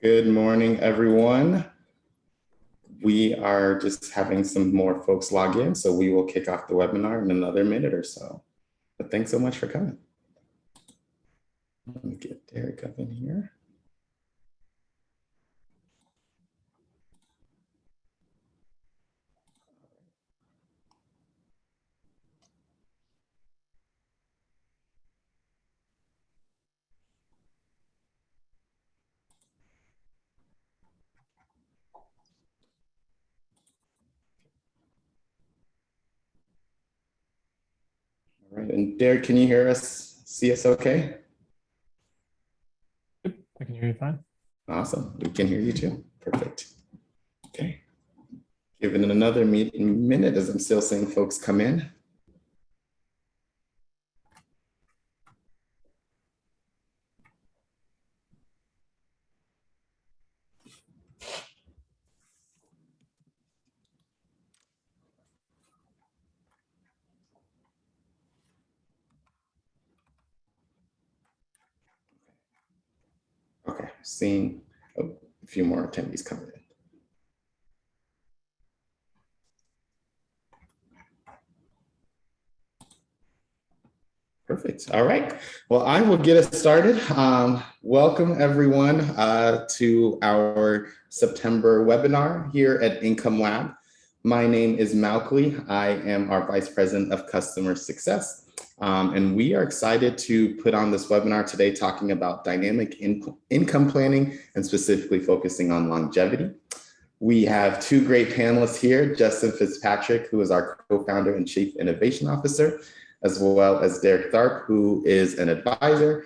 Good morning, everyone. We are just having some more folks log in, so we will kick off the webinar in another minute or so. But thanks so much for coming. Let me get Derek up in here. All right, and Derek, can you hear us, see us okay? Yep, I can hear you fine. Awesome, we can hear you too. Perfect. Okay, giving it another minute as I'm still seeing folks come in. Okay, seeing a few more attendees coming in. Perfect. All right. Well, I will get us started. Welcome, everyone, to our September webinar here at Income Lab. My name is Malkley. I am our Vice President of Customer Success. And we are excited to put on this webinar today talking about dynamic income planning and specifically focusing on longevity. We have two great panelists here, Justin Fitzpatrick, who is our co-founder and Chief Innovation Officer, as well as Derek Tharp, who is an advisor,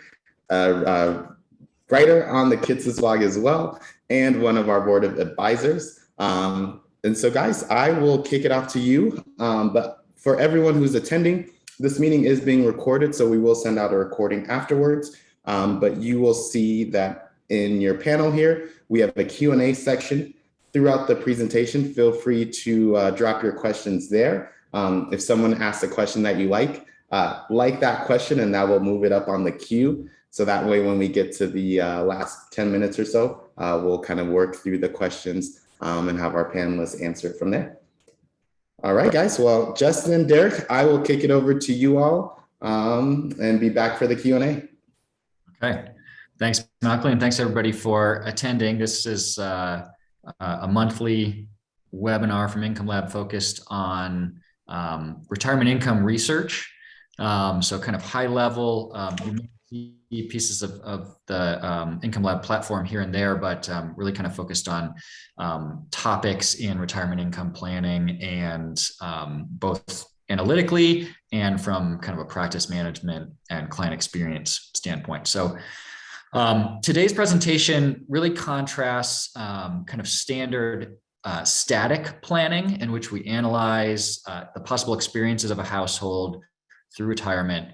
writer on the Kids' blog as well, and one of our board of advisors. And so guys, I will kick it off to you. But for everyone who's attending, this meeting is being recorded, so we will send out a recording afterwards. But you will see that in your panel here, we have a Q&A section. Throughout the presentation, feel free to drop your questions there. If someone asks a question that you like that question, and that will move it up on the queue. So that way, when we get to the last 10 minutes or so, we'll kind of work through the questions and have our panelists answer it from there. All right, guys. Well, Justin and Derek, I will kick it over to you all and be back for the Q&A. Okay. Thanks, Malcolm, and thanks everybody for attending. This is a monthly webinar from Income Lab focused on retirement income research. So kind of high level, you may see pieces of the Income Lab platform here and there, but really kind of focused on topics in retirement income planning and both analytically and from kind of a practice management and client experience standpoint. So today's presentation really contrasts kind of standard static planning, in which we analyze the possible experiences of a household through retirement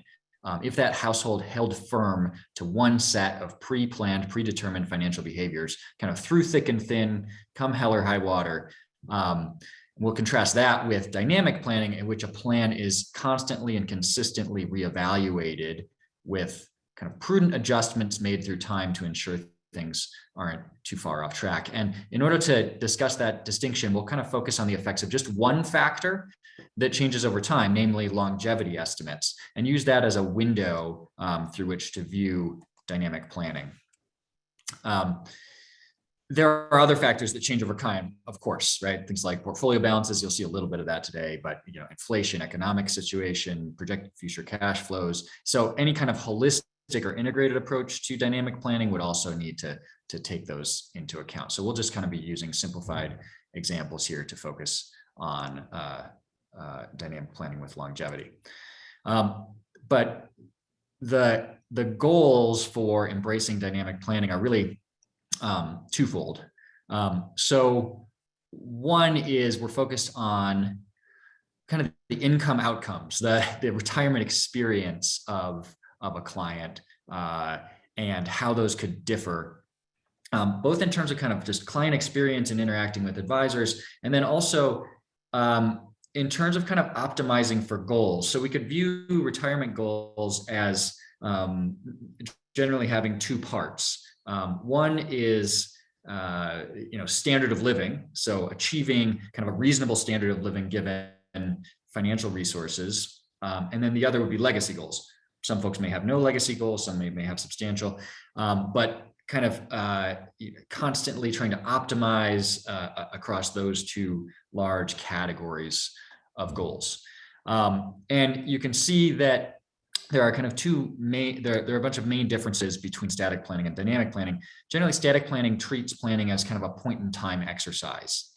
if that household held firm to one set of pre-planned, predetermined financial behaviors, kind of through thick and thin, come hell or high water. We'll contrast that with dynamic planning, in which a plan is constantly and consistently reevaluated with kind of prudent adjustments made through time to ensure things aren't too far off track. And in order to discuss that distinction, we'll kind of focus on the effects of just one factor that changes over time, namely longevity estimates, and use that as a window through which to view dynamic planning. There are other factors that change over time, of course, right? Things like portfolio balances, you'll see a little bit of that today, but inflation, economic situation, projected future cash flows. So any kind of holistic or integrated approach to dynamic planning would also need to take those into account. So we'll just kind of be using simplified examples here to focus on dynamic planning with longevity. But the goals for embracing dynamic planning are really twofold. So one is we're focused on kind of the income outcomes, the retirement experience of a client and how those could differ, both in terms of kind of just client experience and interacting with advisors, and then also in terms of kind of optimizing for goals. So we could view retirement goals as generally having two parts. One is standard of living. So achieving kind of a reasonable standard of living given financial resources. And then the other would be legacy goals. Some folks may have no legacy goals, some may have substantial, but kind of constantly trying to optimize across those two large categories of goals. And you can see that there are kind of there are a bunch of main differences between static planning and dynamic planning. Generally, static planning treats planning as kind of a point in time exercise,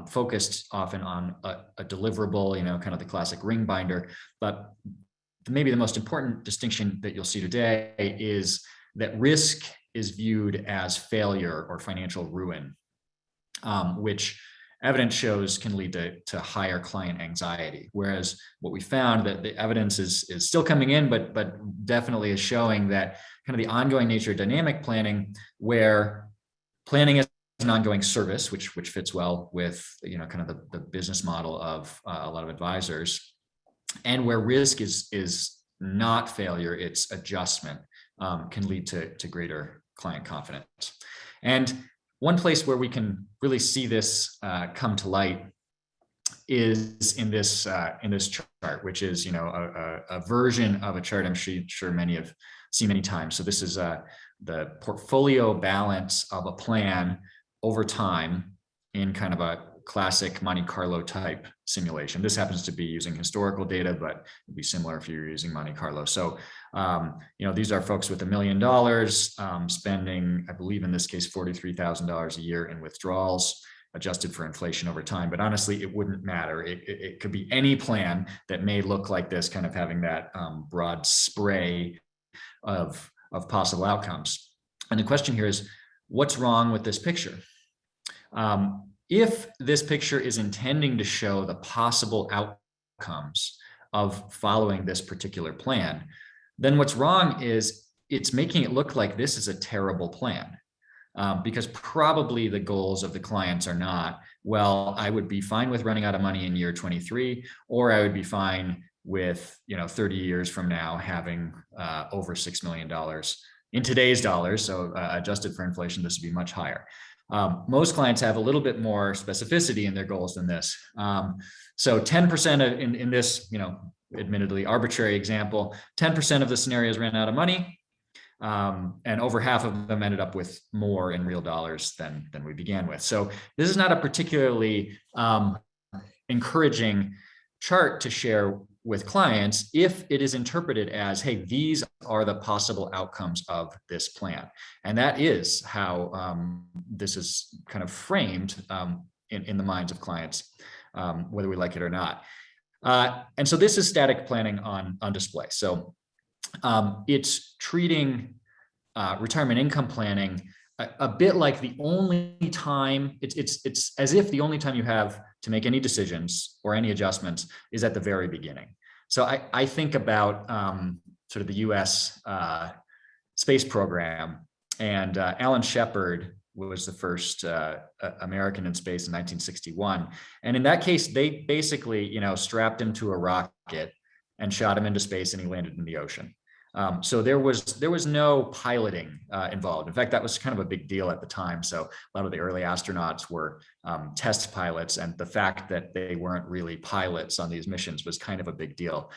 focused often on a deliverable, kind of the classic ring binder. But maybe the most important distinction that you'll see today is that risk is viewed as failure or financial ruin, which evidence shows can lead to higher client anxiety. Whereas what we found that the evidence is still coming in, but definitely is showing that kind of the ongoing nature of dynamic planning, where planning is an ongoing service, which fits well with kind of the business model of a lot of advisors, and where risk is not failure, it's adjustment, can lead to greater client confidence. And one place where we can really see this come to light is in this chart, which is a version of a chart I'm sure many have seen many times. So this is the portfolio balance of a plan over time in kind of a classic Monte Carlo type simulation. This happens to be using historical data, but it'd be similar if you're using Monte Carlo. So, these are folks with $1 million spending, I believe in this case, $43,000 a year in withdrawals, adjusted for inflation over time. But honestly, it wouldn't matter. It could be any plan that may look like this, kind of having that broad spray of possible outcomes. And the question here is, what's wrong with this picture? If this picture is intending to show the possible outcomes of following this particular plan, then what's wrong is it's making it look like this is a terrible plan, because probably the goals of the clients are not, well, I would be fine with running out of money in year 23, or I would be fine with 30 years from now having over $6 million in today's dollars. So adjusted for inflation, this would be much higher. Most clients have a little bit more specificity in their goals than this. So 10% in this, admittedly arbitrary example, 10% of the scenarios ran out of money, and over half of them ended up with more in real dollars than we began with. So this is not a particularly encouraging chart to share with clients if it is interpreted as, hey, these are the possible outcomes of this plan. And that is how this is kind of framed in the minds of clients, whether we like it or not. And so this is static planning on display. So it's treating retirement income planning a bit like the only time, it's as if the only time you have to make any decisions or any adjustments is at the very beginning. So I think about sort of the US space program, and Alan Shepard was the first American in space in 1961. And in that case, they basically, strapped him to a rocket and shot him into space, and he landed in the ocean. So there was no piloting involved. In fact, that was kind of a big deal at the time. So a lot of the early astronauts were test pilots, and the fact that they weren't really pilots on these missions was kind of a big deal.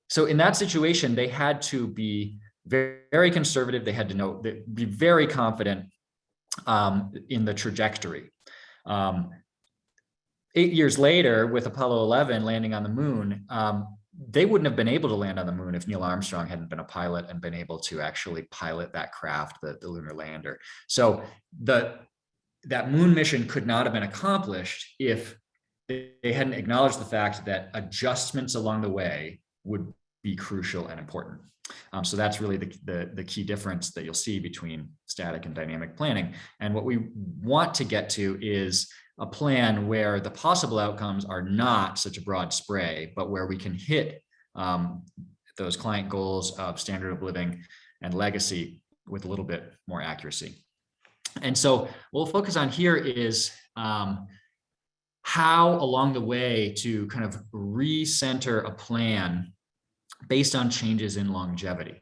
So in that situation, they had to be very, very conservative. They had to be very confident in the trajectory. 8 years later, with Apollo 11 landing on the moon, they wouldn't have been able to land on the moon if Neil Armstrong hadn't been a pilot and been able to actually pilot that craft, the lunar lander. So that moon mission could not have been accomplished if they hadn't acknowledged the fact that adjustments along the way would be crucial and important. So that's really the key difference that you'll see between static and dynamic planning. And what we want to get to is a plan where the possible outcomes are not such a broad spray, but where we can hit those client goals of standard of living and legacy with a little bit more accuracy. And so what we'll focus on here is how along the way to kind of recenter a plan based on changes in longevity.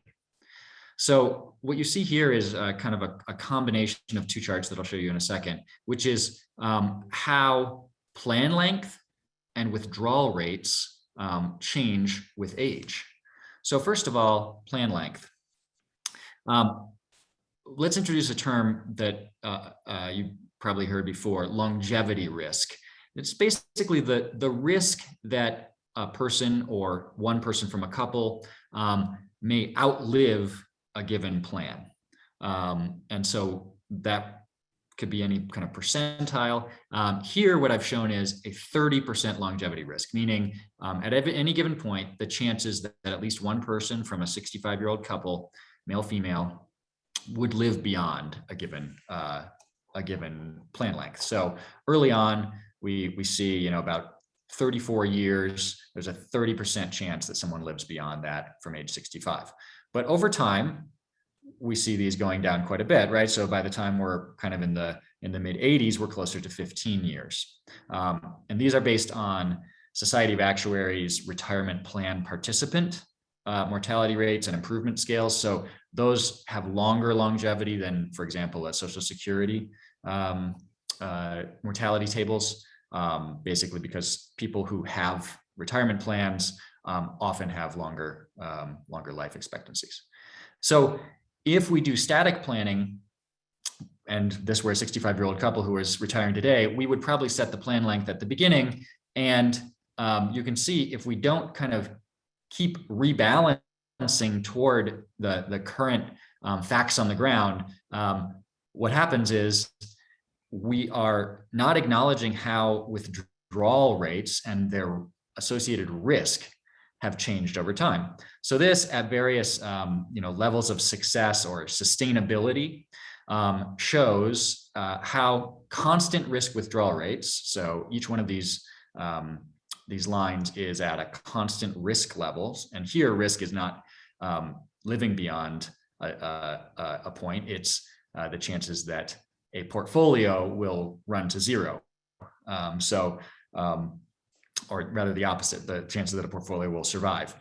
So what you see here is kind of a combination of two charts that I'll show you in a second, which is how plan length and withdrawal rates change with age. So first of all, plan length. Let's introduce a term that you probably heard before, longevity risk. It's basically the risk that a person or one person from a couple may outlive a given plan. And so that could be any kind of percentile. Here, what I've shown is a 30% longevity risk, meaning at any given point, the chances that at least one person from a 65-year-old couple, male, female, would live beyond a given plan length. So early on, we see, about 34 years, there's a 30% chance that someone lives beyond that from age 65. But over time, we see these going down quite a bit, right? So by the time we're kind of in the mid 80s, we're closer to 15 years. And these are based on Society of Actuaries retirement plan participant mortality rates and improvement scales. So those have longer longevity than, for example, a Social Security mortality tables, basically because people who have retirement plans often have longer life expectancies. So if we do static planning, and this were a 65-year-old couple who is retiring today, we would probably set the plan length at the beginning. And you can see if we don't kind of keep rebalancing toward the current facts on the ground, what happens is we are not acknowledging how withdrawal rates and their associated risk have changed over time. So this at various levels of success or sustainability shows how constant risk withdrawal rates. So each one of these lines is at a constant risk levels, and here risk is not living beyond a point. It's the chances that a portfolio will run to zero. Or rather the opposite, the chances that a portfolio will survive.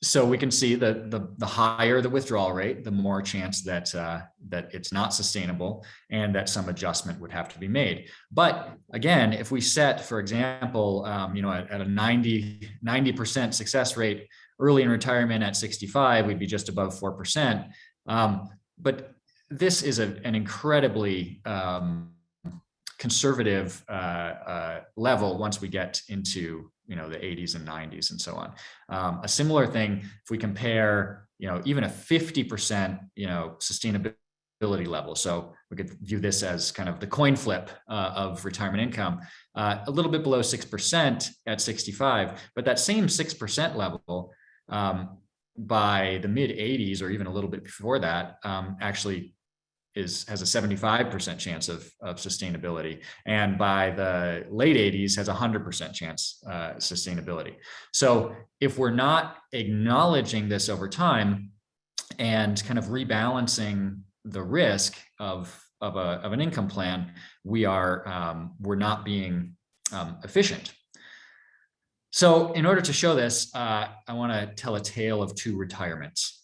So we can see that the higher the withdrawal rate, the more chance that it's not sustainable and that some adjustment would have to be made. But again, if we set, for example, at a 90% success rate early in retirement at 65, we'd be just above 4%. But this is an incredibly conservative level once we get into the 80s and 90s and so on. A similar thing if we compare even a 50% sustainability level. So we could view this as kind of the coin flip of retirement income, a little bit below 6% at 65, but that same 6% level by the mid 80s or even a little bit before that actually has a 75% chance of sustainability, and by the late 80s has a 100% chance sustainability. So if we're not acknowledging this over time and kind of rebalancing the risk of an income plan, we're not being efficient. So in order to show this, I want to tell a tale of two retirements.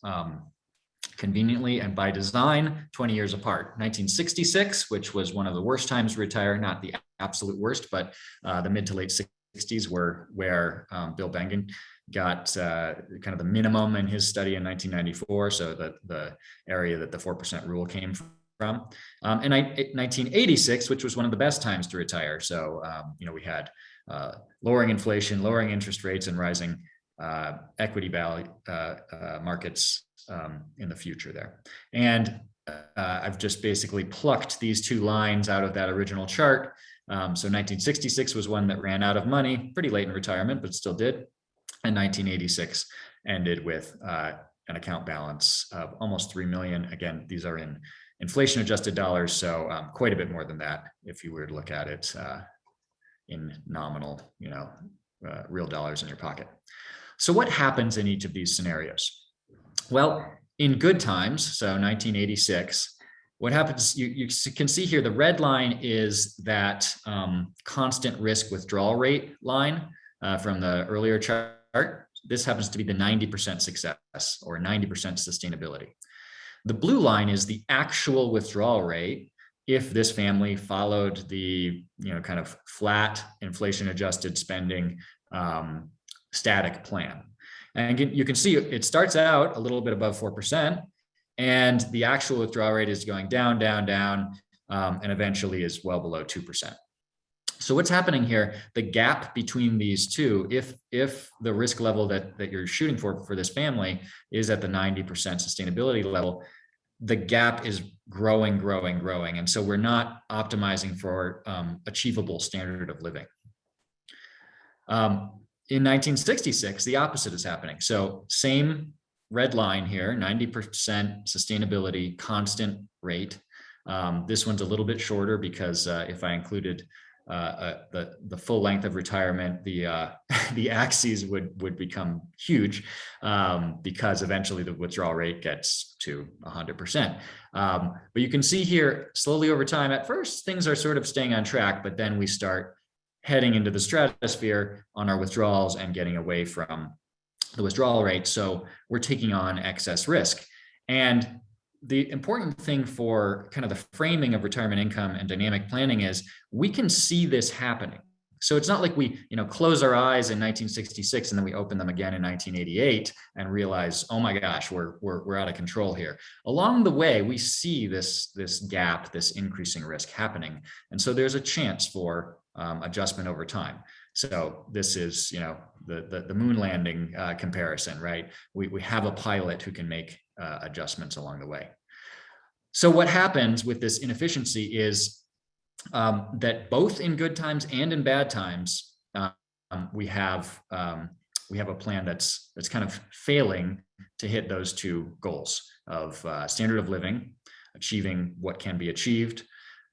Conveniently and by design, 20 years apart. 1966, which was one of the worst times to retire, not the absolute worst, but the mid to late 60s were where Bill Bengen got kind of the minimum in his study in 1994, so the area that the 4% rule came from. And 1986, which was one of the best times to retire. So, we had lowering inflation, lowering interest rates, and rising equity value markets in the future there. And I've just basically plucked these two lines out of that original chart. So 1966 was one that ran out of money pretty late in retirement, but still did. And 1986 ended with an account balance of almost 3 million. Again, these are in inflation adjusted dollars. So quite a bit more than that if you were to look at it in nominal, real dollars in your pocket. So what happens in each of these scenarios? Well, in good times, so 1986, what happens, you can see here, the red line is that constant risk withdrawal rate line from the earlier chart. this happens to be the 90% success or 90% sustainability. The blue line is the actual withdrawal rate if this family followed the kind of flat inflation adjusted spending static plan. And you can see it starts out a little bit above 4%, and the actual withdrawal rate is going down, down, down, and eventually is well below 2%. So what's happening here, the gap between these two, if the risk level that you're shooting for this family is at the 90% sustainability level, the gap is growing, growing, growing. And so we're not optimizing for achievable standard of living. In 1966, the opposite is happening. So same red line here, 90% sustainability, constant rate. This one's a little bit shorter because if I included the full length of retirement, the axes would become huge because eventually the withdrawal rate gets to 100%. But you can see here slowly over time, at first things are sort of staying on track, but then we start heading into the stratosphere on our withdrawals and getting away from the withdrawal rate. So we're taking on excess risk. And the important thing for kind of the framing of retirement income and dynamic planning is we can see this happening. So it's not like we, close our eyes in 1966 and then we open them again in 1988 and realize, oh my gosh, we're out of control here. Along the way, we see this gap, this increasing risk happening, and so there's a chance for adjustment over time. So this is, the moon landing comparison, right? We have a pilot who can make adjustments along the way. So what happens with this inefficiency is that both in good times and in bad times, we have a plan that's kind of failing to hit those two goals of standard of living, achieving what can be achieved,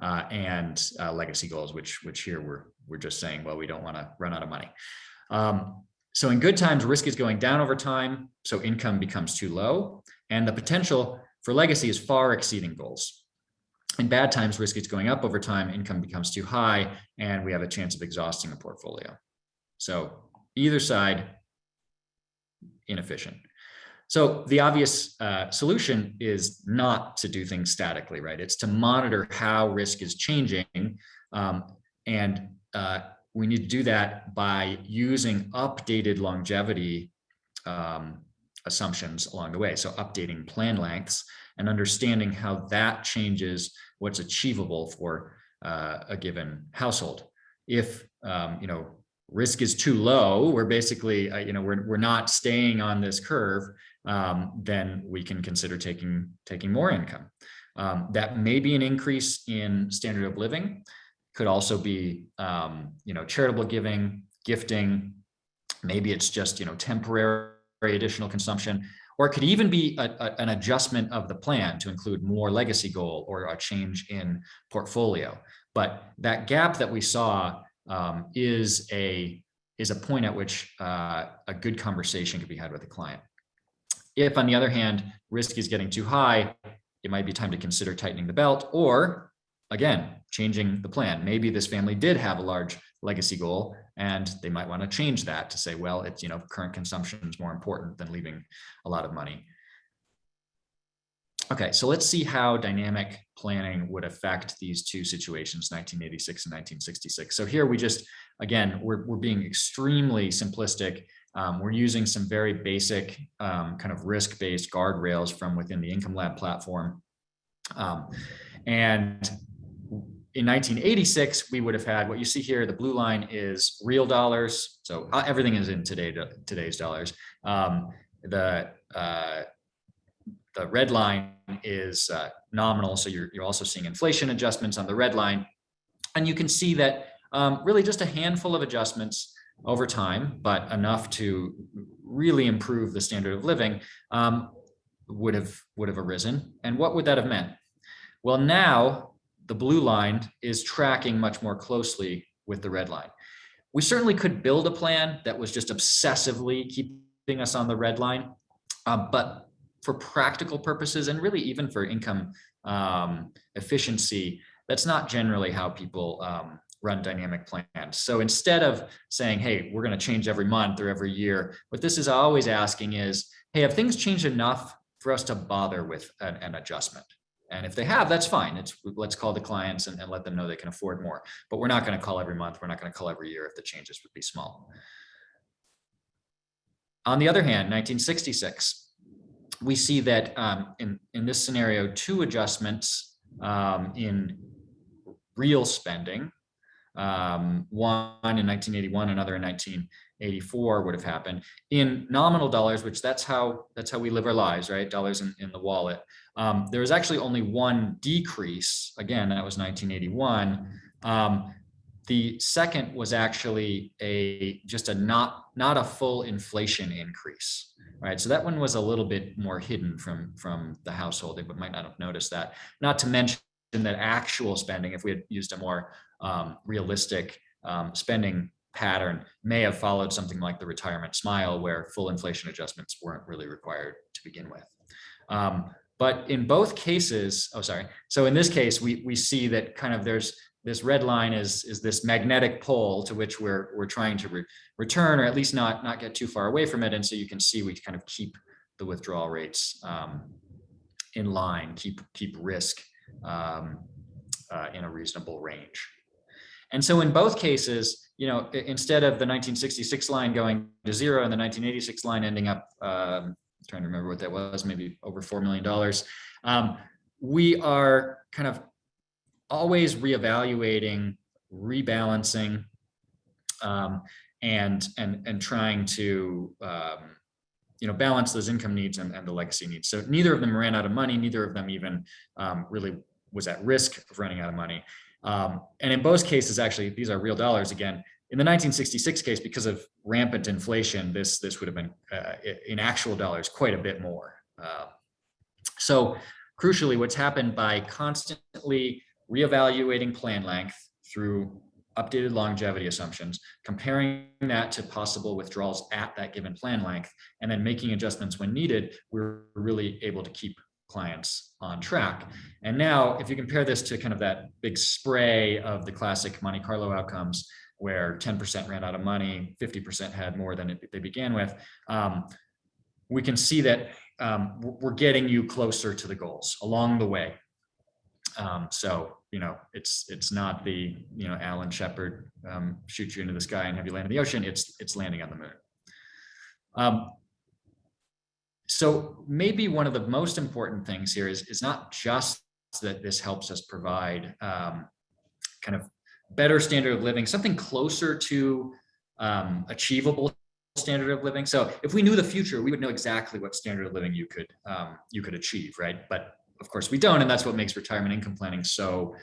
and legacy goals, which here we're just saying, well, we don't want to run out of money. So in good times, risk is going down over time, so income becomes too low, and the potential for legacy is far exceeding goals. In bad times, risk is going up over time, income becomes too high, and we have a chance of exhausting a portfolio. So either side, inefficient. So the obvious solution is not to do things statically, right? It's to monitor how risk is changing. And we need to do that by using updated longevity assumptions along the way. So updating plan lengths and understanding how that changes what's achievable for a given household. If risk is too low, we're basically we're not staying on this curve, then we can consider taking more income. That may be an increase in standard of living. Could also be charitable giving, gifting. Maybe it's just temporary additional consumption, or it could even be an adjustment of the plan to include more legacy goal or a change in portfolio. But that gap that we saw is a point at which a good conversation could be had with the client. If, on the other hand, risk is getting too high, it might be time to consider tightening the belt, or again, changing the plan. Maybe this family did have a large legacy goal, and they might want to change that to say, well, it's current consumption is more important than leaving a lot of money. Okay, so let's see how dynamic planning would affect these two situations, 1986 and 1966. So here we just, again, we're being extremely simplistic. We're using some very basic kind of risk-based guardrails from within the Income Lab platform. And in 1986, we would have had what you see here. The blue line is real dollars. So everything is in today's dollars. The red line is nominal. So you're also seeing inflation adjustments on the red line. And you can see that really just a handful of adjustments over time, but enough to really improve the standard of living would have arisen. And what would that have meant? Well, now the blue line is tracking much more closely with the red line. We certainly could build a plan that was just obsessively keeping us on the red line, but for practical purposes and really even for income efficiency, that's not generally how people run dynamic plans. So instead of saying, hey, we're going to change every month or every year, what this is always asking is, hey, have things changed enough for us to bother with an adjustment? And if they have, that's fine. Let's call the clients and let them know they can afford more. But we're not going to call every month. We're not going to call every year if the changes would be small. On the other hand, 1966, we see that in this scenario, 2 adjustments in real spending, one in 1981, another in 1984 would have happened. In nominal dollars, which that's how we live our lives, right? Dollars in the wallet. There was actually only one decrease. Again, that was 1981. The second was actually just not a full inflation increase, right? So that one was a little bit more hidden from the household. They might not have noticed that. Not to mention that actual spending, if we had used a more realistic spending pattern, may have followed something like the retirement smile, where full inflation adjustments weren't really required to begin with. But in both cases, so in this case, we see that kind of there's this red line is this magnetic pole to which we're trying to return, or at least not get too far away from it. And so you can see we kind of keep the withdrawal rates in line, keep risk in a reasonable range. And so in both cases, instead of the 1966 line going to 0 and the 1986 line ending up, I'm trying to remember what that was, maybe over $4 million, we are kind of always reevaluating, rebalancing, and trying to balance those income needs and the legacy needs. So neither of them ran out of money. Neither of them even really was at risk of running out of money. And in both cases, actually, these are real dollars again. In the 1966 case, because of rampant inflation, this would have been in actual dollars quite a bit more. So crucially, what's happened by constantly reevaluating plan length through updated longevity assumptions, comparing that to possible withdrawals at that given plan length, and then making adjustments when needed, we're really able to keep clients on track. And now, if you compare this to kind of that big spray of the classic Monte Carlo outcomes, where 10% ran out of money, 50% had more than they began with, we can see that we're getting you closer to the goals along the way. So, it's not the, Alan Shepard shoot you into the sky and have you land in the ocean. It's landing on the moon. So maybe one of the most important things here is not just that this helps us provide kind of better standard of living, something closer to achievable standard of living. So if we knew the future, we would know exactly what standard of living you could achieve, right? But of course we don't, and that's what makes retirement income planning so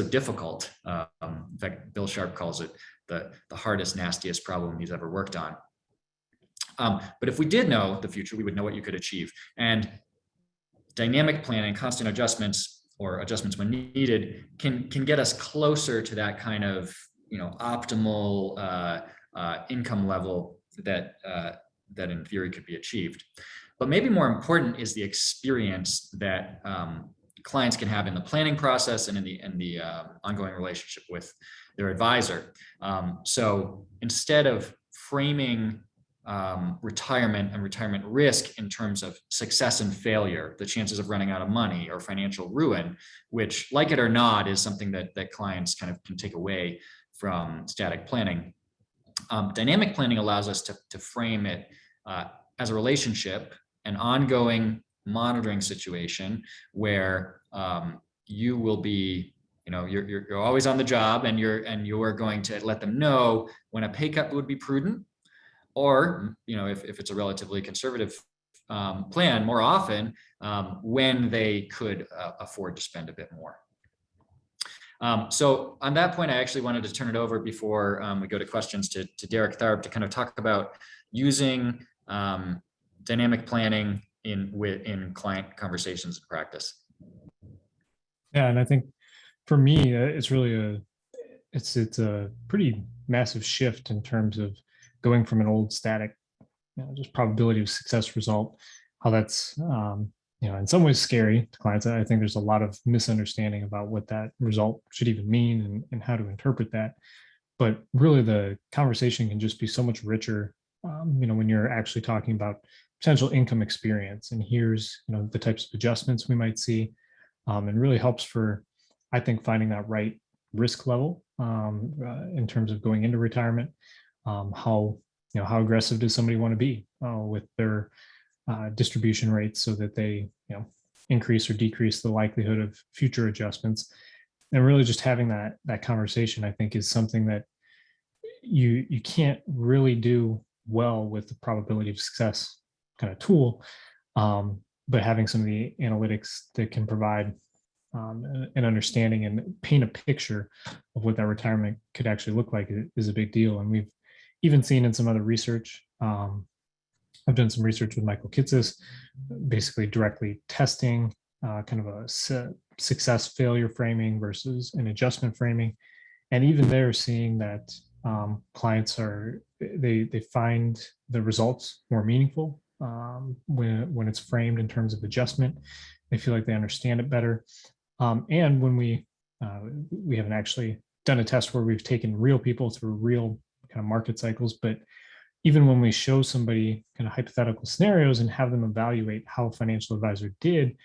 difficult. In fact, Bill Sharpe calls it the hardest, nastiest problem he's ever worked on. But if we did know the future, we would know what you could achieve. And dynamic planning, constant adjustments, or adjustments when needed, can get us closer to that kind of optimal income level that in theory could be achieved. But maybe more important is the experience that clients can have in the planning process and in the ongoing relationship with their advisor. So instead of framing retirement and retirement risk in terms of success and failure, the chances of running out of money or financial ruin, which, like it or not, is something that clients kind of can take away from static planning. Dynamic planning allows us to frame it as a relationship, an ongoing monitoring situation where you will be, you're always on the job, and you're going to let them know when a pay cut would be prudent, or if it's a relatively conservative plan, more often when they could afford to spend a bit more. So on that point, I actually wanted to turn it over before we go to questions to Derek Tharp to kind of talk about using dynamic planning in client conversations and practice. Yeah, and I think for me, it's really it's a pretty massive shift in terms of going from an old static, just probability of success result, how that's in some ways scary to clients. I think there's a lot of misunderstanding about what that result should even mean and how to interpret that. But really, the conversation can just be so much richer, when you're actually talking about potential income experience. And here's, the types of adjustments we might see, and really helps for, I think, finding that right risk level in terms of going into retirement. How aggressive does somebody want to be with their distribution rates so that they, increase or decrease the likelihood of future adjustments. And really just having that conversation, I think, is something that you can't really do well with the probability of success kind of tool. But having some of the analytics that can provide an understanding and paint a picture of what that retirement could actually look like is a big deal. And we've even seen in some other research, I've done some research with Michael Kitces, basically directly testing kind of a success failure framing versus an adjustment framing. And even they're seeing that clients they find the results more meaningful when it's framed in terms of adjustment. They feel like they understand it better. And when we haven't actually done a test where we've taken real people through real kind of market cycles, but even when we show somebody kind of hypothetical scenarios and have them evaluate how a financial advisor did,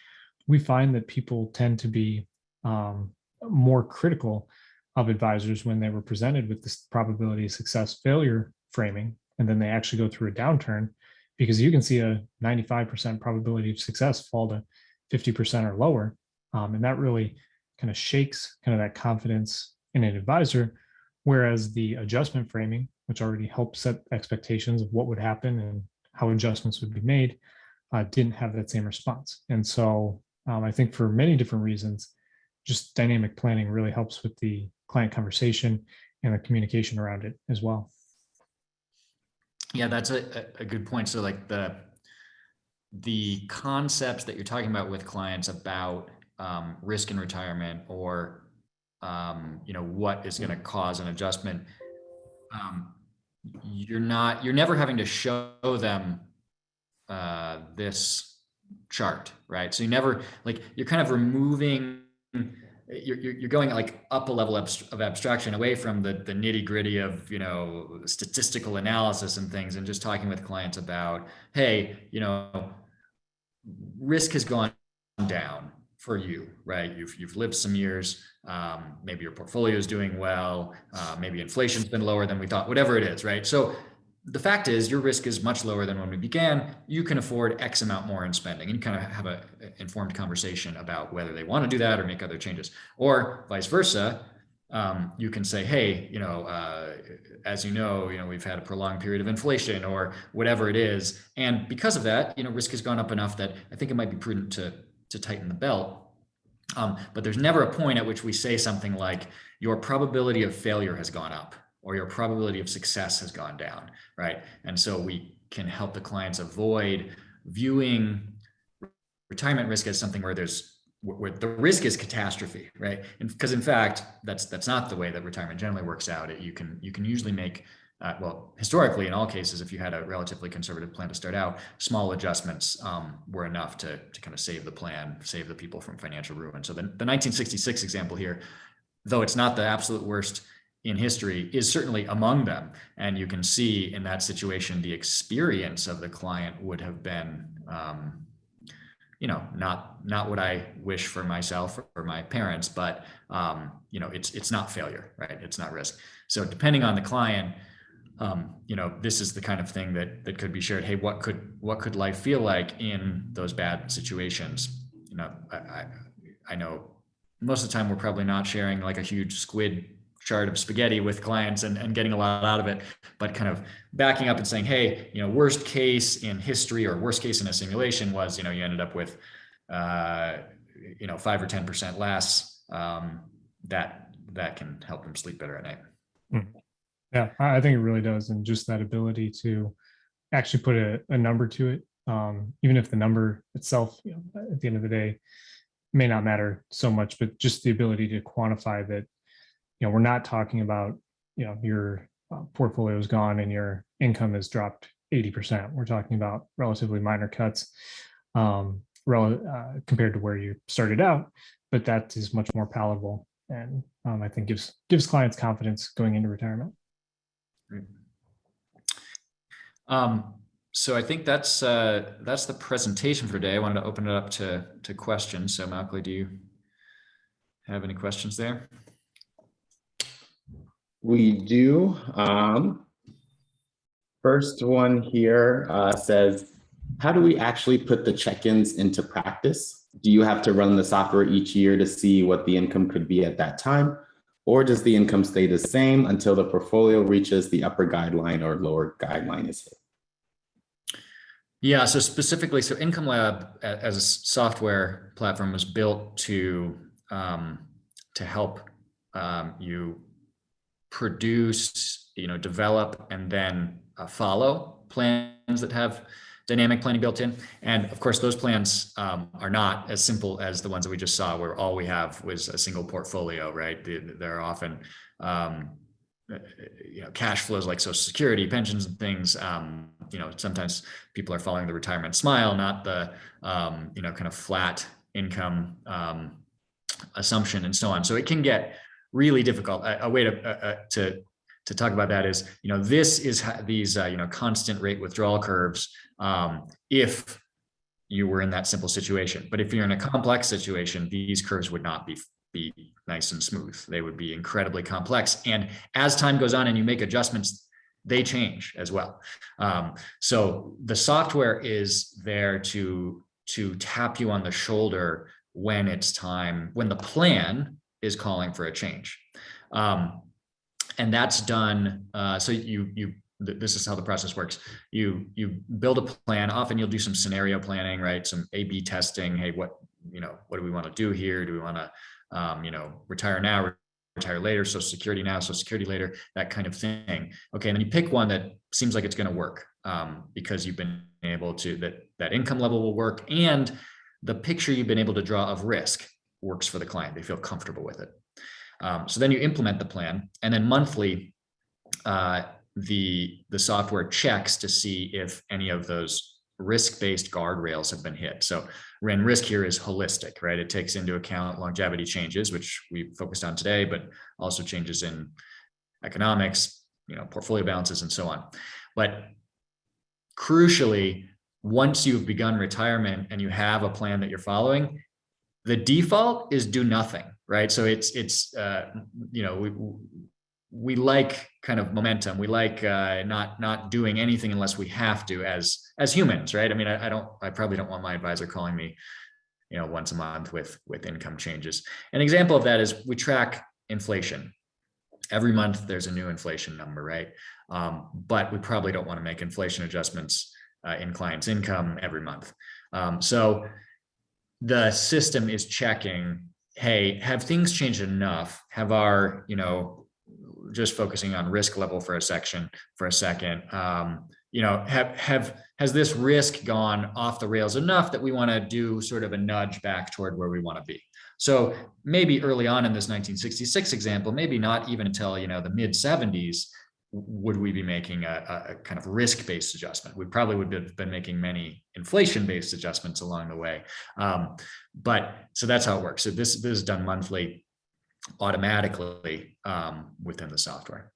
we find that people tend to be more critical of advisors when they were presented with this probability of success failure framing, and then they actually go through a downturn, because you can see a 95% probability of success fall to 50% or lower. And that really kind of shakes kind of that confidence in an advisor. Whereas the adjustment framing, which already helped set expectations of what would happen and how adjustments would be made, didn't have that same response. And so I think for many different reasons, just dynamic planning really helps with the client conversation and the communication around it as well. Yeah, that's a good point. So like the concepts that you're talking about with clients about risk in retirement, or what is going to cause an adjustment, you're never having to show them this chart, right? So you never, like, you're kind of removing, you're going like up a level of abstraction away from the nitty gritty of, statistical analysis and things, and just talking with clients about, hey, risk has gone down for you, right? You've lived some years. Maybe your portfolio is doing well. Maybe inflation's been lower than we thought, whatever it is, right? So the fact is your risk is much lower than when we began. You can afford X amount more in spending, and you kind of have an informed conversation about whether they want to do that or make other changes, or vice versa. You can say, hey, as we've had a prolonged period of inflation or whatever it is. And because of that, risk has gone up enough that I think it might be prudent to tighten the belt. But there's never a point at which we say something like your probability of failure has gone up or your probability of success has gone down, right? And so we can help the clients avoid viewing retirement risk as something where the risk is catastrophe, right? And because in fact, that's not the way that retirement generally works out. You can usually make historically, in all cases, if you had a relatively conservative plan to start out, small adjustments were enough to kind of save the plan, save the people from financial ruin. So the 1966 example here, though it's not the absolute worst in history, is certainly among them. And you can see in that situation, the experience of the client would have been, not what I wish for myself or my parents, but it's not failure, right? It's not risk. So depending on the client, this is the kind of thing that could be shared. Hey, what could life feel like in those bad situations? I know most of the time we're probably not sharing like a huge squid chart of spaghetti with clients and getting a lot out of it, but kind of backing up and saying, hey, worst case in history or worst case in a simulation was, you ended up with, 5 or 10% less. That can help them sleep better at night. Mm-hmm. Yeah, I think it really does. And just that ability to actually put a number to it, even if the number itself, at the end of the day, may not matter so much, but just the ability to quantify that, we're not talking about, your portfolio is gone and your income has dropped 80%. We're talking about relatively minor cuts. compared to where you started out, but that is much more palatable, and I think gives clients confidence going into retirement. So I think that's the presentation for today. I wanted to open it up to questions. So Malcolm, do you have any questions there? We do. First one here says, how do we actually put the check-ins into practice? Do you have to run the software each year to see what the income could be at that time? Or does the income stay the same until the portfolio reaches the upper guideline or lower guideline is hit? Yeah, so specifically, so Income Lab as a software platform was built to help you produce, develop, and then follow plans that have dynamic planning built in. And of course, those plans are not as simple as the ones that we just saw, where all we have was a single portfolio, right? There are often cash flows like Social Security, pensions, and things. Sometimes people are following the retirement smile, not the kind of flat income assumption, and so on. So it can get really difficult. A way to talk about that is, this is these constant rate withdrawal curves. If you were in that simple situation, but if you're in a complex situation, these curves would not be nice and smooth. They would be incredibly complex. And as time goes on and you make adjustments, they change as well. So the software is there to tap you on the shoulder when it's time, when the plan is calling for a change. And that's done. So this is how the process works. You build a plan. Often you'll do some scenario planning, right? Some A/B testing. Hey, what do we want to do here? Do we want to retire now, retire later, Social Security now, Social Security later, that kind of thing. Okay, and then you pick one that seems like it's going to work because you've been able to, that income level will work, and the picture you've been able to draw of risk works for the client. They feel comfortable with it. So then you implement the plan, and then monthly, the software checks to see if any of those risk-based guardrails have been hit. So risk here is holistic, right? It takes into account longevity changes, which we focused on today, but also changes in economics, portfolio balances, and so on. But crucially, once you've begun retirement and you have a plan that you're following, the default is do nothing, right? So we like kind of momentum. We like not doing anything unless we have to as humans, right? I mean, I probably don't want my advisor calling me, once a month with income changes. An example of that is we track inflation. Every month there's a new inflation number, right? But we probably don't want to make inflation adjustments in clients' income every month. So the system is checking, hey, have things changed enough? Have our, just focusing on risk level for a second, has this risk gone off the rails enough that we want to do sort of a nudge back toward where we want to be? So maybe early on in this 1966 example, maybe not even until, the mid 70s, would we be making a kind of risk-based adjustment. We probably would have been making many inflation-based adjustments along the way. But so that's how it works. So this is done monthly, automatically within the software.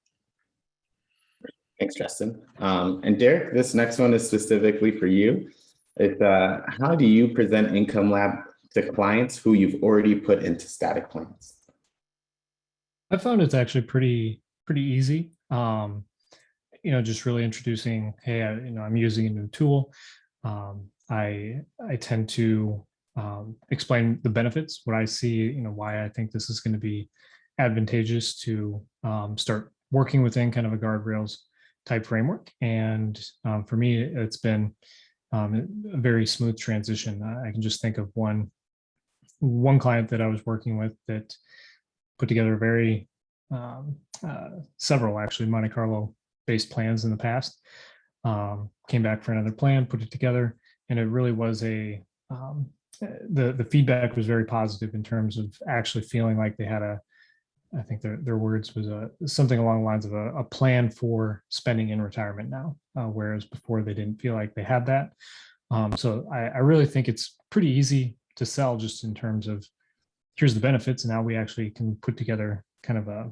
Thanks, Justin. And Derek, this next one is specifically for you. It's how do you present Income Lab to clients who you've already put into static plans? I found it's actually pretty easy. Just really introducing, hey, I'm using a new tool. I tend to explain the benefits, what I see, why I think this is going to be advantageous to start working within kind of a guardrails type framework. And for me, it's been a very smooth transition. I can just think of one client that I was working with that put together several actually Monte Carlo based plans in the past, came back for another plan, put it together, and it really was the feedback was very positive in terms of actually feeling like they had I think their words was something along the lines of a plan for spending in retirement now, whereas before they didn't feel like they had that. So I really think it's pretty easy to sell, just in terms of here's the benefits. And now we actually can put together kind of a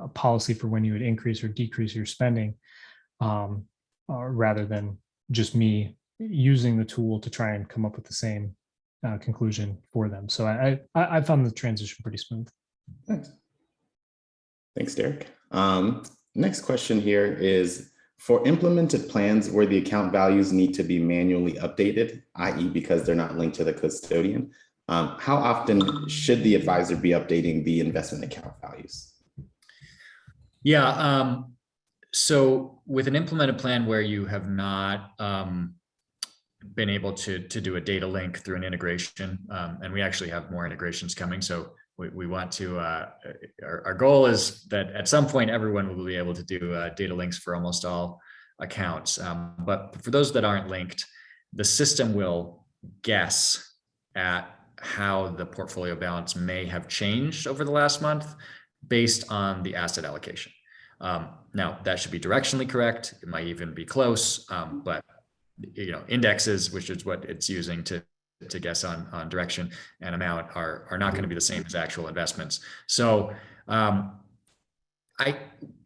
policy for when you would increase or decrease your spending, rather than just me using the tool to try and come up with the same conclusion for them. So I found the transition pretty smooth. Thanks. Thanks, Derek. Next question here is, for implemented plans where the account values need to be manually updated, i.e. because they're not linked to the custodian, how often should the advisor be updating the investment account values? Yeah, so with an implemented plan where you have not been able to do a data link through an integration, and we actually have more integrations coming, so we want to, our goal is that at some point everyone will be able to do data links for almost all accounts. But for those that aren't linked, the system will guess at how the portfolio balance may have changed over the last month based on the asset allocation. Now that should be directionally correct. It might even be close, but indexes, which is what it's using to guess on direction and amount, are not going to be the same as actual investments. So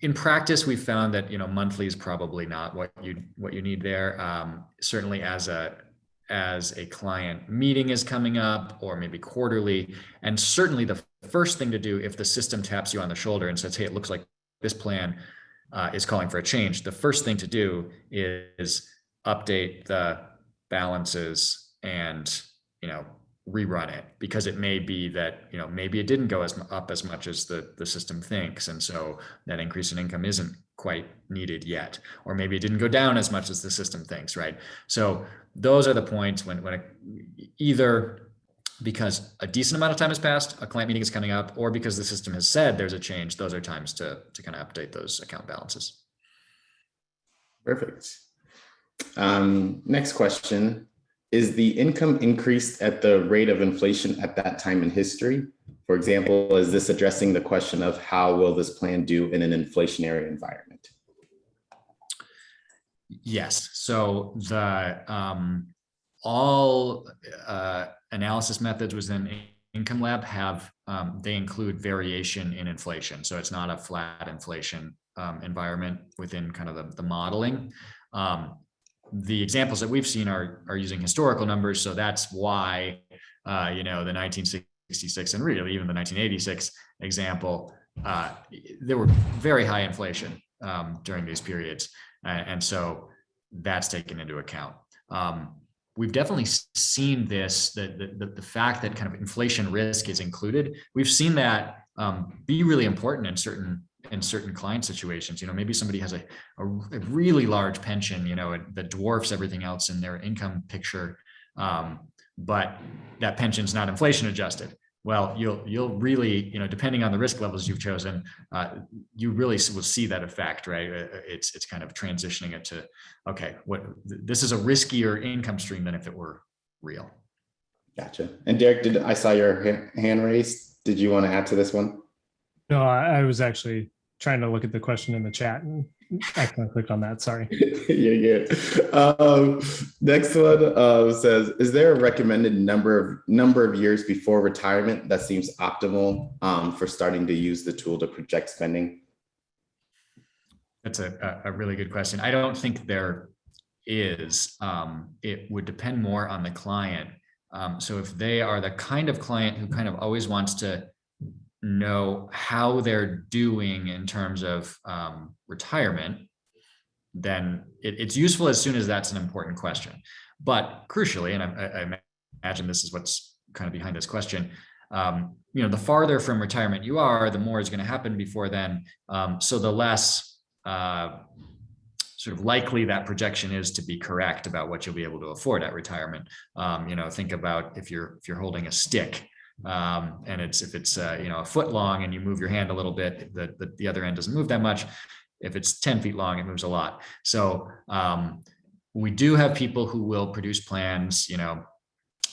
in practice, we found that monthly is probably not what you need there. Certainly as a client meeting is coming up, or maybe quarterly, and certainly the first thing to do if the system taps you on the shoulder and says, hey, it looks like this plan is calling for a change, the first thing to do is update the balances and rerun it, because it may be that maybe it didn't go up as much as the system thinks, and so that increase in income isn't quite needed yet, or maybe it didn't go down as much as the system thinks, right? So those are the points when either because a decent amount of time has passed, a client meeting is coming up, or because the system has said there's a change, those are times to kind of update those account balances. Perfect. Next question. Is the income increased at the rate of inflation at that time in history? For example, is this addressing the question of how will this plan do in an inflationary environment? Yes. So the all analysis methods within Income Lab have they include variation in inflation. So it's not a flat inflation environment within kind of the modeling. The examples that we've seen are using historical numbers, so that's why the 1966 and really even the 1986 example, there were very high inflation during these periods, and so that's taken into account. We've definitely seen this, the fact that kind of inflation risk is included. We've seen that be really important in certain client situations. Maybe somebody has a really large pension, that dwarfs everything else in their income picture, but that pension's not inflation adjusted. Well, you'll really, depending on the risk levels you've chosen, you really will see that effect, right? It's kind of transitioning it to, okay, this is a riskier income stream than if it were real. Gotcha. And Derek, I saw your hand raised. Did you want to add to this one? No, I was actually trying to look at the question in the chat and accidentally clicked on that. Sorry. You're good. Next one says, is there a recommended number of years before retirement that seems optimal for starting to use the tool to project spending? That's a really good question. I don't think there is. It would depend more on the client. So if they are the kind of client who kind of always wants to know how they're doing in terms of retirement, then it's useful as soon as that's an important question. But crucially, and I imagine this is what's kind of behind this question, the farther from retirement you are, the more is going to happen before then. So the less sort of likely that projection is to be correct about what you'll be able to afford at retirement. Think about if you're holding a stick. And if it's a foot long and you move your hand a little bit, the other end doesn't move that much. If it's 10 feet long, it moves a lot. So we do have people who will produce plans,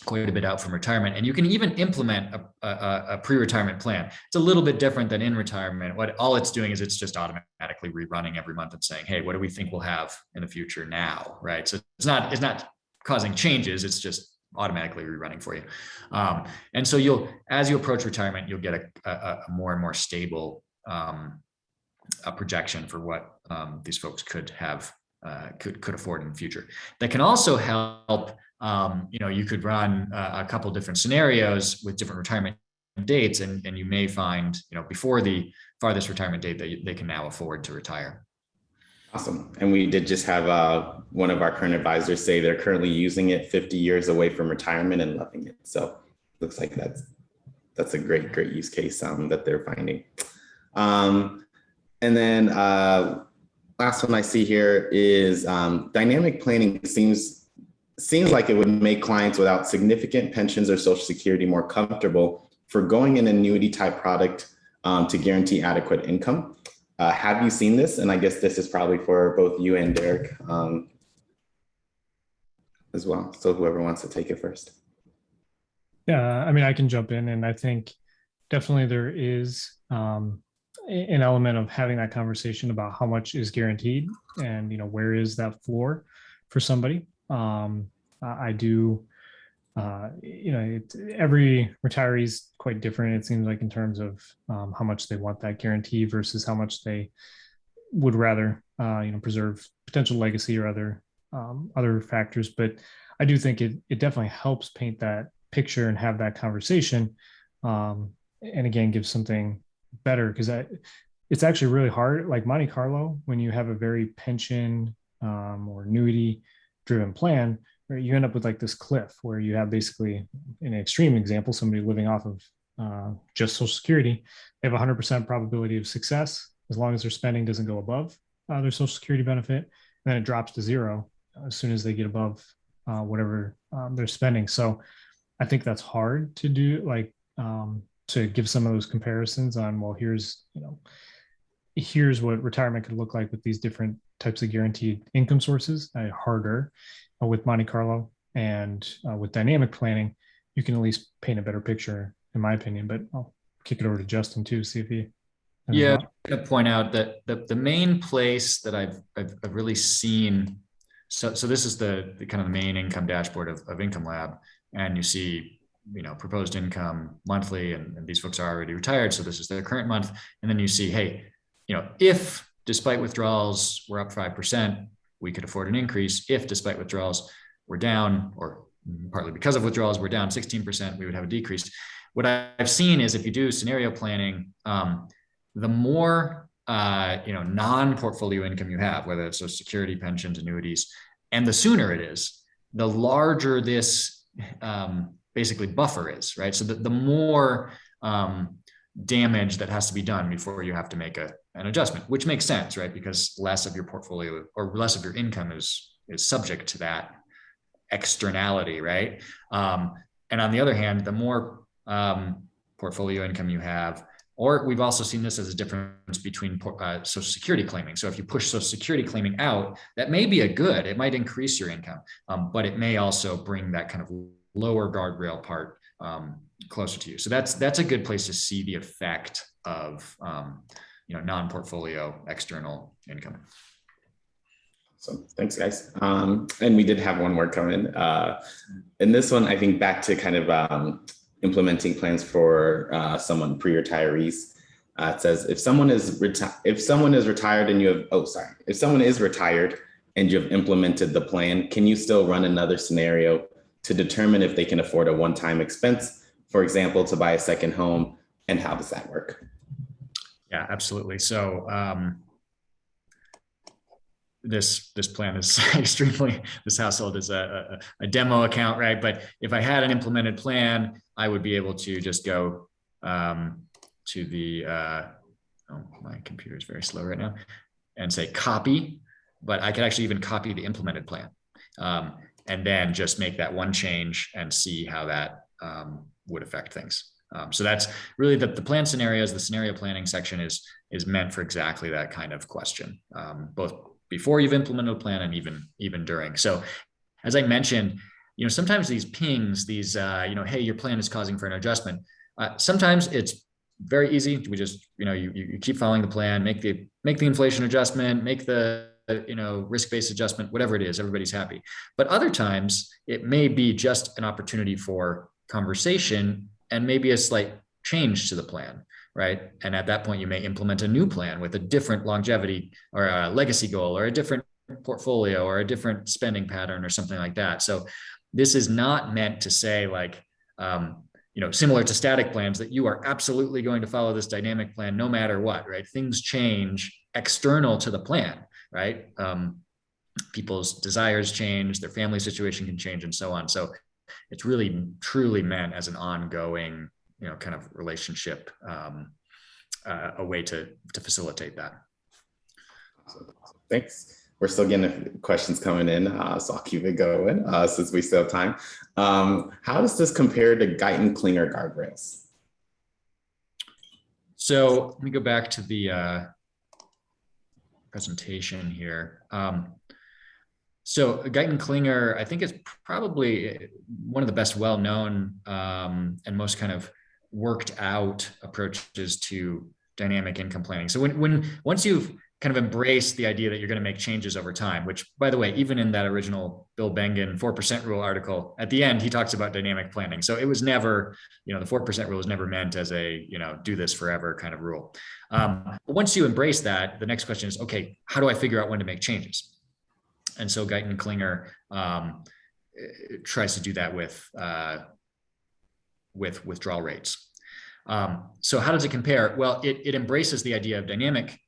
quite a bit out from retirement, and you can even implement a pre-retirement plan. It's a little bit different than in retirement. All it's doing is it's just automatically rerunning every month and saying, hey, what do we think we'll have in the future now, right? So it's not causing changes. It's just automatically rerunning for you. And so as you approach retirement, you'll get a more and more stable a projection for what these folks could have could afford in the future. That can also help. You could run a couple different scenarios with different retirement dates, and you may find, before the farthest retirement date, that they can now afford to retire. Awesome. And we did just have one of our current advisors say they're currently using it 50 years away from retirement and loving it. So looks like that's a great use case that they're finding. And then last one I see here is dynamic planning seems like it would make clients without significant pensions or Social Security more comfortable forgoing an annuity type product to guarantee adequate income. Have you seen this? And I guess this is probably for both you and Derek as well. So whoever wants to take it first. Yeah, I mean, I can jump in, and I think definitely there is an element of having that conversation about how much is guaranteed and, where is that floor for somebody. I do, every retiree is quite different, it seems like, in terms of how much they want that guarantee versus how much they would rather, preserve potential legacy or other factors. But I do think it definitely helps paint that picture and have that conversation. And again, give something better, because it's actually really hard. Like Monte Carlo, when you have a very pension or annuity driven plan, where you end up with like this cliff where you have basically, in an extreme example, somebody living off of just Social Security. They have 100% probability of success as long as their spending doesn't go above their Social Security benefit, and then it drops to zero as soon as they get above whatever they're spending. So I think that's hard to do, like to give some of those comparisons on, well, here's what retirement could look like with these different types of guaranteed income sources. Harder with Monte Carlo, and with dynamic planning, you can at least paint a better picture, in my opinion. But I'll kick it over to Justin too, see if he. Yeah, I'm going to point out that the main place that I've really seen. So this is the kind of the main income dashboard of Income Lab, and you see, proposed income monthly, and these folks are already retired, so this is their current month. And then you see, hey, if despite withdrawals we're up 5%, we could afford an increase. If despite withdrawals we're down, or partly because of withdrawals we're down 16%, we would have a decrease. What I've seen is, if you do scenario planning, the more non-portfolio income you have, whether it's Social Security, pensions, annuities, and the sooner it is, the larger this basically buffer is, right? So the more damage that has to be done before you have to make an adjustment, which makes sense, right? Because less of your portfolio or less of your income is subject to that externality, right? And on the other hand, the more portfolio income you have, or we've also seen this as a difference between Social Security claiming. So if you push Social Security claiming out, that may be it might increase your income, but it may also bring that kind of lower guardrail part closer to you. So that's a good place to see the effect of non-portfolio external income. So thanks, guys. And we did have one more come in. And this one, I think, back to kind of implementing plans for someone pre-retirees. It says, if someone is retired and if someone is retired and you have implemented the plan, can you still run another scenario to determine if they can afford a one-time expense, for example, to buy a second home, and how does that work? Yeah, absolutely. So this plan is this household is a demo account, right? But if I had an implemented plan, I would be able to just go to the, my computer is very slow right now, and say copy, but I could actually even copy the implemented plan. And then just make that one change and see how that would affect things. So that's really the plan scenarios. The scenario planning section is meant for exactly that kind of question, both before you've implemented a plan and even during. So as I mentioned, sometimes these pings, these, hey, your plan is causing for an adjustment. Sometimes it's very easy. We just, you keep following the plan, make the inflation adjustment, make the risk-based adjustment, whatever it is, everybody's happy. But other times it may be just an opportunity for conversation and maybe a slight change to the plan, right? And at that point, you may implement a new plan with a different longevity or a legacy goal or a different portfolio or a different spending pattern or something like that. So this is not meant to say like, similar to static plans, that you are absolutely going to follow this dynamic plan no matter what, right? Things change external to the plan, right? People's desires change, their family situation can change, and so on. So it's really truly meant as an ongoing, kind of relationship, a way to facilitate that. Thanks. We're still getting questions coming in, so I'll keep it going since we still have time. How does this compare to Guyton-Klinger guardrails? So let me go back to the presentation here. So Guyton-Klinger, I think, is probably one of the best well-known and most kind of worked out approaches to dynamic income planning. So once you've kind of embrace the idea that you're going to make changes over time, which, by the way, even in that original Bill Bengen 4% rule article, at the end, he talks about dynamic planning. So it was never, the 4% rule was never meant as a, do this forever kind of rule. But once you embrace that, the next question is, okay, how do I figure out when to make changes? And so Guyton-Klinger tries to do that with withdrawal rates. So how does it compare? Well, it embraces the idea of dynamic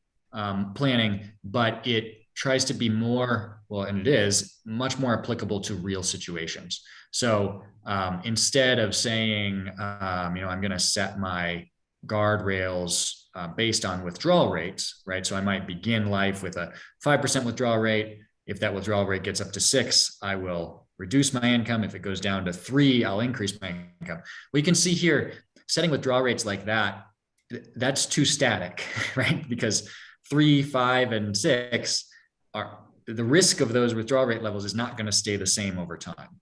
planning, but it tries to be more, and it is much more applicable to real situations. So instead of saying, I'm going to set my guardrails based on withdrawal rates, right? So I might begin life with a 5% withdrawal rate. If that withdrawal rate gets up to 6, I will reduce my income. If it goes down to 3, I'll increase my income. Well, you can see here, setting withdrawal rates like that, that's too static, right? Because 3, 5, and 6 are the risk of those withdrawal rate levels is not going to stay the same over time.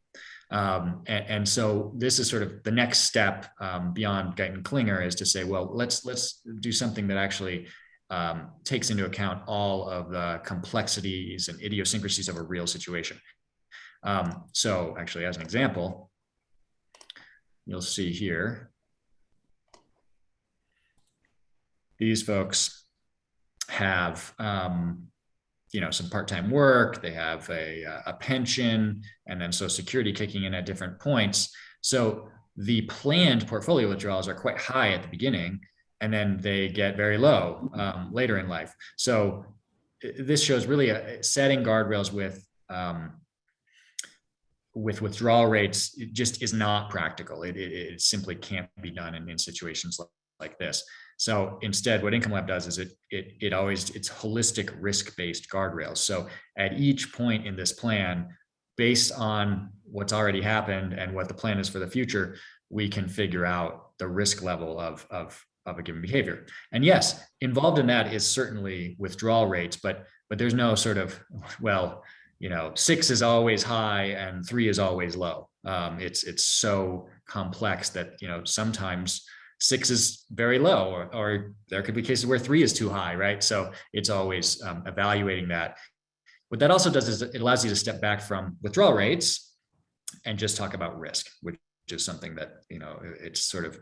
And so this is sort of the next step beyond Guyton-Klinger, is to say, well, let's do something that actually takes into account all of the complexities and idiosyncrasies of a real situation. So actually, as an example, you'll see here, these folks have some part-time work, they have a pension, and then Social Security kicking in at different points. So the planned portfolio withdrawals are quite high at the beginning, and then they get very low later in life. So this shows really setting guardrails with withdrawal rates. It just is not practical. It simply can't be done in situations like this. So instead, what Income Lab does is it's holistic risk-based guardrails. So at each point in this plan, based on what's already happened and what the plan is for the future, we can figure out the risk level of a given behavior. And yes, involved in that is certainly withdrawal rates, but there's no sort of, 6 is always high and 3 is always low. It's so complex that, sometimes 6 is very low, or there could be cases where 3 is too high, right? So it's always evaluating that. What that also does is it allows you to step back from withdrawal rates and just talk about risk, which is something that, it's sort of,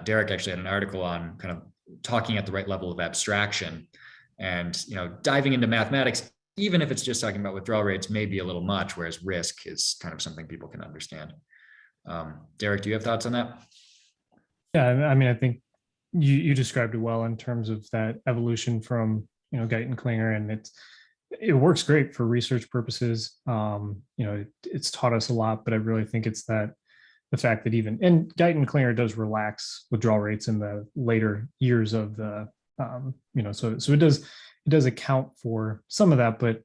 Derek actually had an article on kind of talking at the right level of abstraction, and, diving into mathematics, even if it's just talking about withdrawal rates, may be a little much, whereas risk is kind of something people can understand. Derek, do you have thoughts on that? Yeah, I mean, I think you described it well in terms of that evolution from, Guyton-Klinger, and it works great for research purposes. It's taught us a lot, but I really think it's the fact that and Guyton-Klinger does relax withdrawal rates in the later years of the, so it does account for some of that. But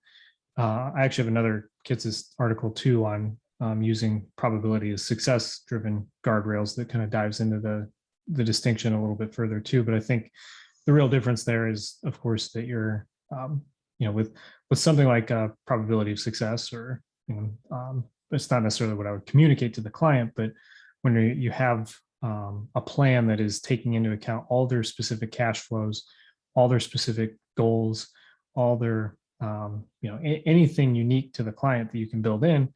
I actually have another Kitz's article too on using probability as success-driven guardrails that kind of dives into the distinction a little bit further too. But I think the real difference there is, of course, that you're, with something like a probability of success, or it's not necessarily what I would communicate to the client, but when you have a plan that is taking into account all their specific cash flows, all their specific goals, all their anything unique to the client that you can build in,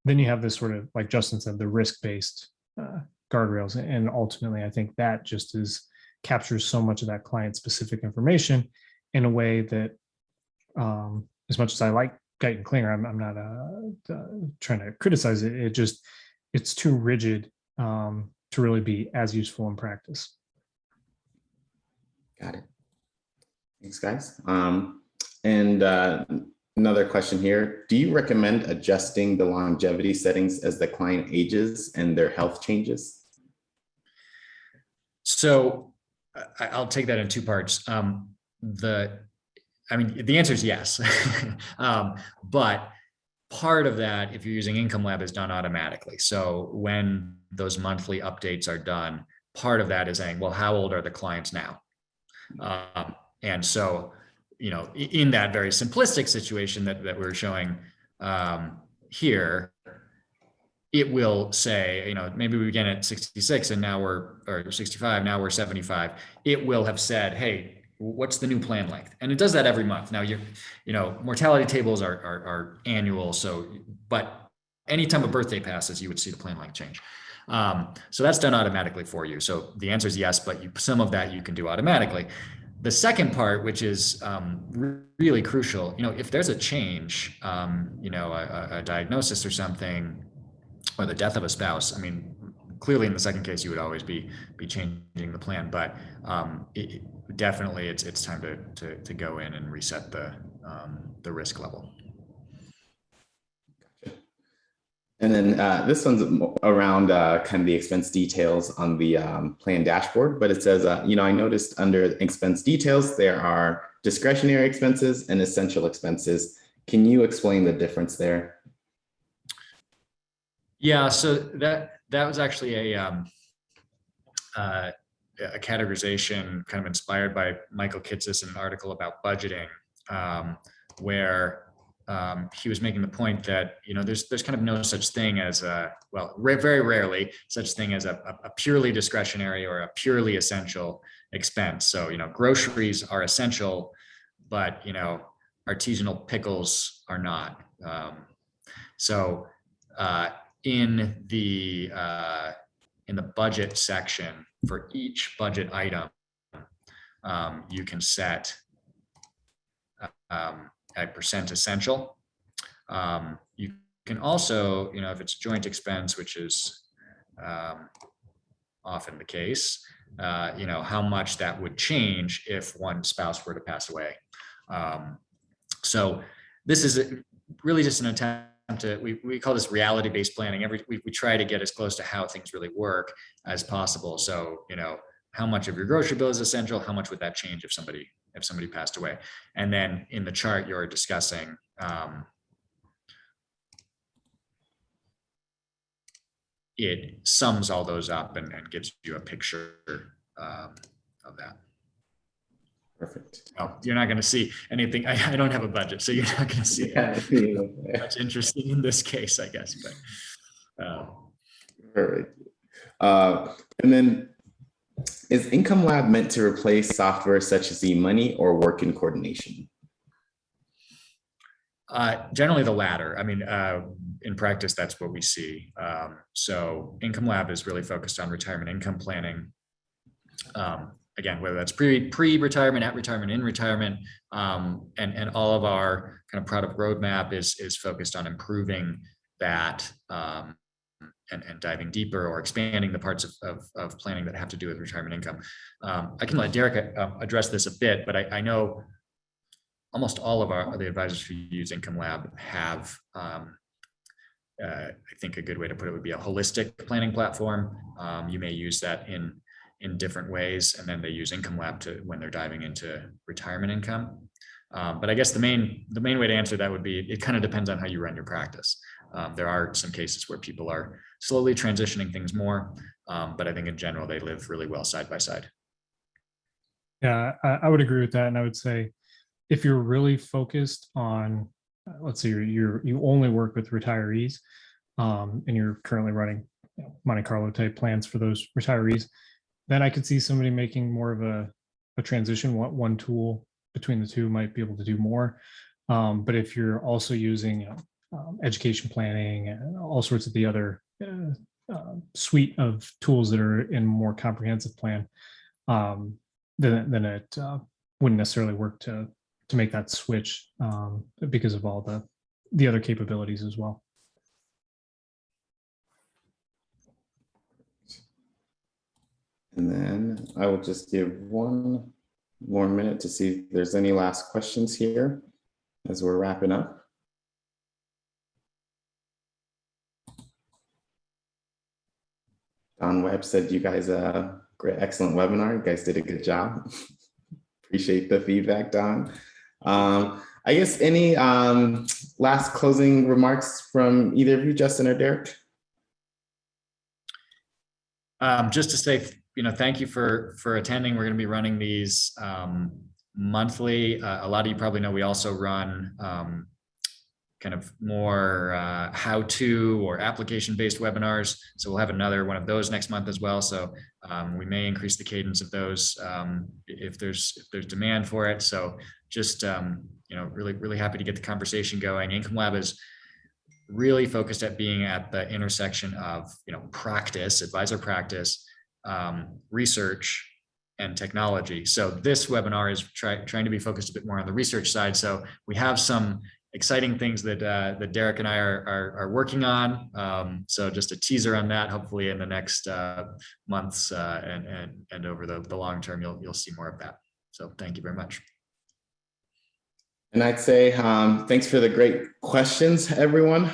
then you have this sort of, like Justin said, the risk-based guardrails. And ultimately, I think that just captures so much of that client-specific information in a way that, as much as I like Guyton and Klinger, I'm not trying to criticize it. It's too rigid to really be as useful in practice. Got it. Thanks, guys. And another question here. Do you recommend adjusting the longevity settings as the client ages and their health changes? So I'll take that in two parts. The answer is yes. But part of that, if you're using Income Lab, is done automatically. So when those monthly updates are done, part of that is saying, well, how old are the clients now? And so, in that very simplistic situation that we're showing here, it will say, maybe we begin at 66 and now or 65, now we're 75. It will have said, hey, what's the new plan length? And it does that every month. Now mortality tables are annual. So, but anytime a birthday passes, you would see the plan length change. So that's done automatically for you. So the answer is yes, but some of that you can do automatically. The second part, which is really crucial, if there's a change, a diagnosis or something, or the death of a spouse, clearly in the second case, you would always be changing the plan, but definitely it's time to go in and reset the risk level. And then this one's around kind of the expense details on the plan dashboard, but it says, I noticed under expense details, there are discretionary expenses and essential expenses. Can you explain the difference there? Yeah, so that was actually a categorization kind of inspired by Michael Kitces in an article about budgeting, where he was making the point that there's kind of no such thing as very rarely such thing as a purely discretionary or a purely essential expense. So groceries are essential, but artisanal pickles are not. So in the budget section for each budget item, you can set a percent essential. You can also, if it's joint expense, which is often the case, how much that would change if one spouse were to pass away. So this is really just an attempt to, we call this reality-based planning. We try to get as close to how things really work as possible. So, how much of your grocery bill is essential? How much would that change if somebody passed away? And then in the chart you're discussing, it sums all those up and gives you a picture of that. Perfect. Oh, you're not going to see anything. I don't have a budget, so you're not going to see much interesting in this case, I guess. But perfect. And then, is Income Lab meant to replace software such as eMoney or work in coordination? Generally the latter. In practice, that's what we see. So Income Lab is really focused on retirement income planning. Again, whether that's pre-retirement, at retirement, in retirement, and all of our kind of product roadmap is focused on improving that and diving deeper or expanding the parts of planning that have to do with retirement income. I can let Derek address this a bit, but I know almost all of the advisors who use Income Lab have, I think a good way to put it would be a holistic planning platform. You may use that in different ways, and then they use Income Lab when they're diving into retirement income. But I guess the main way to answer that would be, it kind of depends on how you run your practice. There are some cases where people are slowly transitioning things more, but I think in general, they live really well side by side. Yeah, I would agree with that. And I would say, if you're really focused on, let's say you only work with retirees, and you're currently running Monte Carlo type plans for those retirees, then I could see somebody making more of a transition. One tool between the two might be able to do more. But if you're also using education planning and all sorts of the other suite of tools that are in a more comprehensive plan, then it wouldn't necessarily work to make that switch because of all the other capabilities as well. And then I will just give one more minute to see if there's any last questions here as we're wrapping up. Don Webb said you guys great, excellent webinar. You guys did a good job. Appreciate the feedback, Don. I guess any last closing remarks from either of you, Justin or Derek? Just to say, thank you for attending. We're going to be running these monthly. A lot of you probably know we also run kind of more how-to or application-based webinars. So we'll have another one of those next month as well. So we may increase the cadence of those if there's demand for it. So just really happy to get the conversation going. Income Lab is really focused at being at the intersection of practice, advisor practice, research, and technology. So this webinar is trying to be focused a bit more on the research side. So we have some exciting things that Derek and I are working on. So just a teaser on that. Hopefully in the next months and over the long term, you'll see more of that. So thank you very much. And I'd say thanks for the great questions, everyone.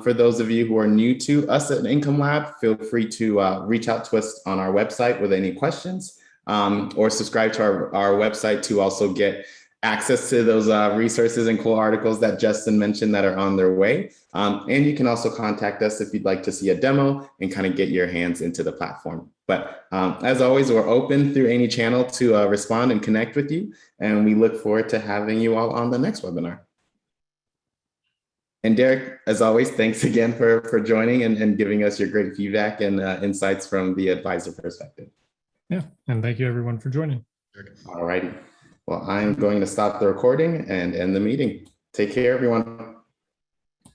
For those of you who are new to us at Income Lab, feel free to reach out to us on our website with any questions or subscribe to our website to also get access to those resources and cool articles that Justin mentioned that are on their way. And you can also contact us if you'd like to see a demo and kind of get your hands into the platform. But as always, we're open through any channel to respond and connect with you. And we look forward to having you all on the next webinar. And Derek, as always, thanks again for joining and giving us your great feedback and insights from the advisor perspective. Yeah, and thank you everyone for joining. All righty. Well, I'm going to stop the recording and end the meeting. Take care, everyone.